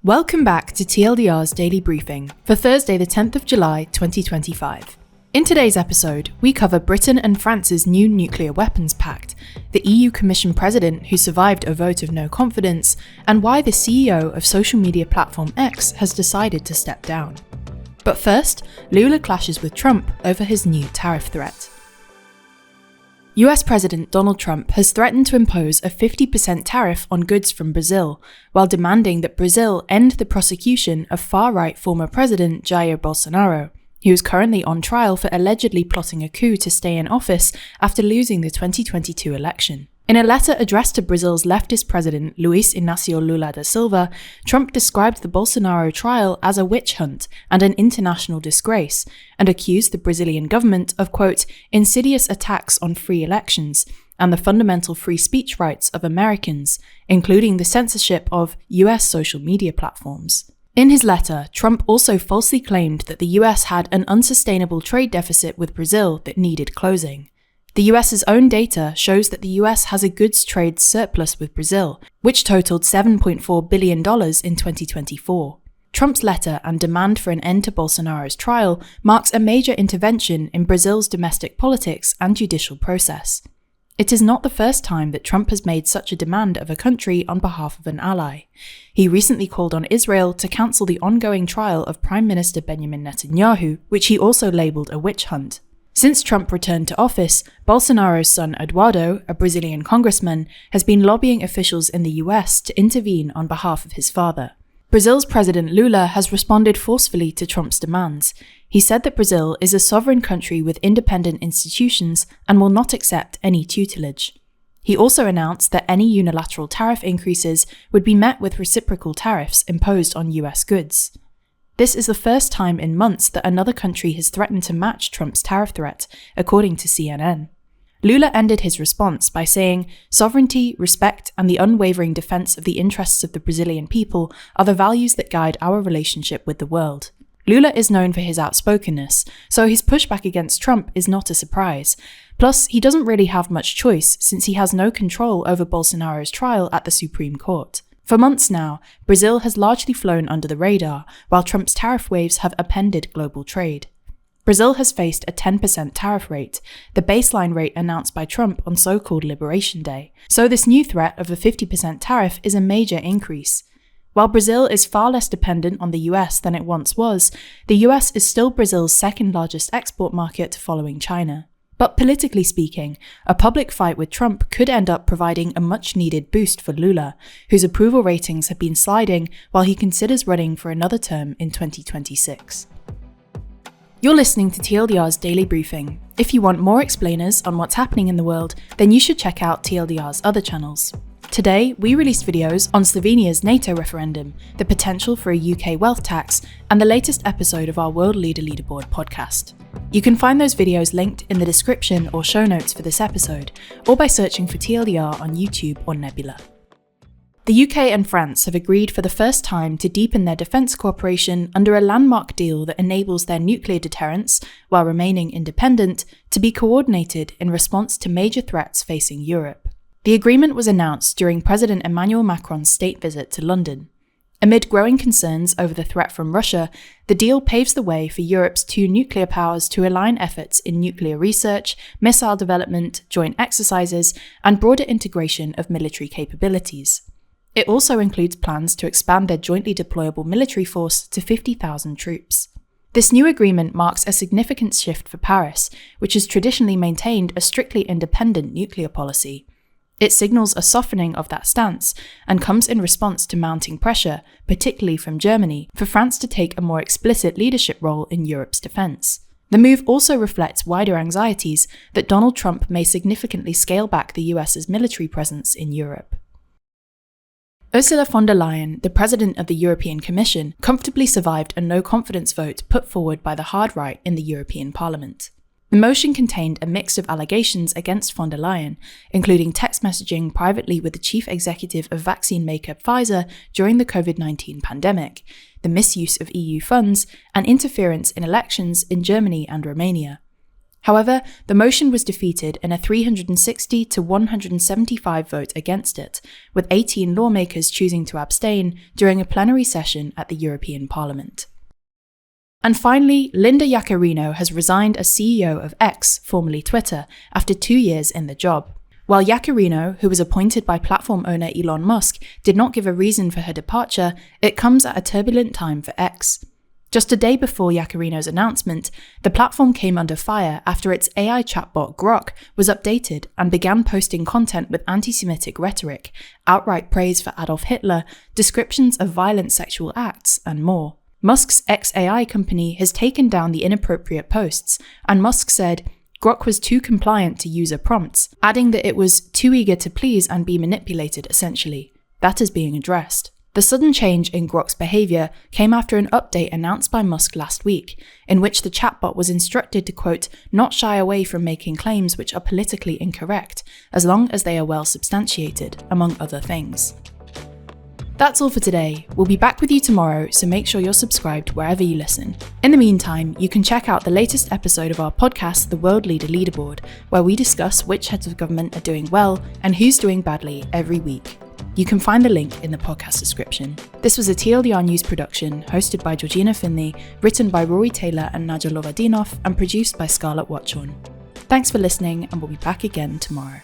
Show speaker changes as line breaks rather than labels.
Welcome back to TLDR's daily briefing for Thursday, the 10th of July, 2025. In today's episode, we cover Britain and France's new nuclear weapons pact, the EU Commission president who survived a vote of no confidence, and why the CEO of social media platform X has decided to step down. But first, Lula clashes with Trump over his new tariff threat. US President Donald Trump has threatened to impose a 50% tariff on goods from Brazil, while demanding that Brazil end the prosecution of far-right former President Jair Bolsonaro, who is currently on trial for allegedly plotting a coup to stay in office after losing the 2022 election. In a letter addressed to Brazil's leftist president Luiz Inácio Lula da Silva, Trump described the Bolsonaro trial as a witch hunt and an international disgrace, and accused the Brazilian government of, quote, insidious attacks on free elections and the fundamental free speech rights of Americans, including the censorship of US social media platforms. In his letter, Trump also falsely claimed that the US had an unsustainable trade deficit with Brazil that needed closing. The US's own data shows that the US has a goods trade surplus with Brazil, which totaled $7.4 billion in 2024. Trump's letter and demand for an end to Bolsonaro's trial marks a major intervention in Brazil's domestic politics and judicial process. It is not the first time that Trump has made such a demand of a country on behalf of an ally. He recently called on Israel to cancel the ongoing trial of Prime Minister Benjamin Netanyahu, which he also labelled a witch hunt. Since Trump returned to office, Bolsonaro's son Eduardo, a Brazilian congressman, has been lobbying officials in the US to intervene on behalf of his father. Brazil's President Lula has responded forcefully to Trump's demands. He said that Brazil is a sovereign country with independent institutions and will not accept any tutelage. He also announced that any unilateral tariff increases would be met with reciprocal tariffs imposed on US goods. This is the first time in months that another country has threatened to match Trump's tariff threat, according to CNN. Lula ended his response by saying, sovereignty, respect, and the unwavering defense of the interests of the Brazilian people are the values that guide our relationship with the world. Lula is known for his outspokenness, so his pushback against Trump is not a surprise. Plus, he doesn't really have much choice since he has no control over Bolsonaro's trial at the Supreme Court. For months now, Brazil has largely flown under the radar, while Trump's tariff waves have upended global trade. Brazil has faced a 10% tariff rate, the baseline rate announced by Trump on so-called Liberation Day. So this new threat of a 50% tariff is a major increase. While Brazil is far less dependent on the US than it once was, the US is still Brazil's second largest export market following China. But politically speaking, a public fight with Trump could end up providing a much-needed boost for Lula, whose approval ratings have been sliding while he considers running for another term in 2026. You're listening to TLDR's Daily Briefing. If you want more explainers on what's happening in the world, then you should check out TLDR's other channels. Today, we released videos on Slovenia's NATO referendum, the potential for a UK wealth tax, and the latest episode of our World Leader Leaderboard podcast. You can find those videos linked in the description or show notes for this episode, or by searching for TLDR on YouTube or Nebula. The UK and France have agreed for the first time to deepen their defence cooperation under a landmark deal that enables their nuclear deterrence, while remaining independent, to be coordinated in response to major threats facing Europe. The agreement was announced during President Emmanuel Macron's state visit to London. Amid growing concerns over the threat from Russia, the deal paves the way for Europe's two nuclear powers to align efforts in nuclear research, missile development, joint exercises, and broader integration of military capabilities. It also includes plans to expand their jointly deployable military force to 50,000 troops. This new agreement marks a significant shift for Paris, which has traditionally maintained a strictly independent nuclear policy. It signals a softening of that stance and comes in response to mounting pressure, particularly from Germany, for France to take a more explicit leadership role in Europe's defence. The move also reflects wider anxieties that Donald Trump may significantly scale back the US's military presence in Europe. Ursula von der Leyen, the president of the European Commission, comfortably survived a no-confidence vote put forward by the hard right in the European Parliament. The motion contained a mix of allegations against von der Leyen, including text messaging privately with the chief executive of vaccine maker Pfizer during the COVID-19 pandemic, the misuse of EU funds, and interference in elections in Germany and Romania. However, the motion was defeated in a 360 to 175 vote against it, with 18 lawmakers choosing to abstain during a plenary session at the European Parliament. And finally, Linda Yaccarino has resigned as CEO of X, formerly Twitter, after 2 years in the job. While Yaccarino, who was appointed by platform owner Elon Musk, did not give a reason for her departure, it comes at a turbulent time for X. Just a day before Yaccarino's announcement, the platform came under fire after its AI chatbot Grok was updated and began posting content with anti-Semitic rhetoric, outright praise for Adolf Hitler, descriptions of violent sexual acts, and more. Musk's XAI company has taken down the inappropriate posts, and Musk said Grok was too compliant to user prompts, adding that it was too eager to please and be manipulated, essentially. That is being addressed. The sudden change in Grok's behaviour came after an update announced by Musk last week, in which the chatbot was instructed to, quote, not shy away from making claims which are politically incorrect, as long as they are well substantiated, among other things. That's all for today. We'll be back with you tomorrow, so make sure you're subscribed wherever you listen. In the meantime, you can check out the latest episode of our podcast, The World Leader Leaderboard, where we discuss which heads of government are doing well and who's doing badly every week. You can find the link in the podcast description. This was a TLDR News production, hosted by Georgina Findlay, written by Rory Taylor and Nadja Lovadinov, and produced by Scarlett Watchorn. Thanks for listening, and we'll be back again tomorrow.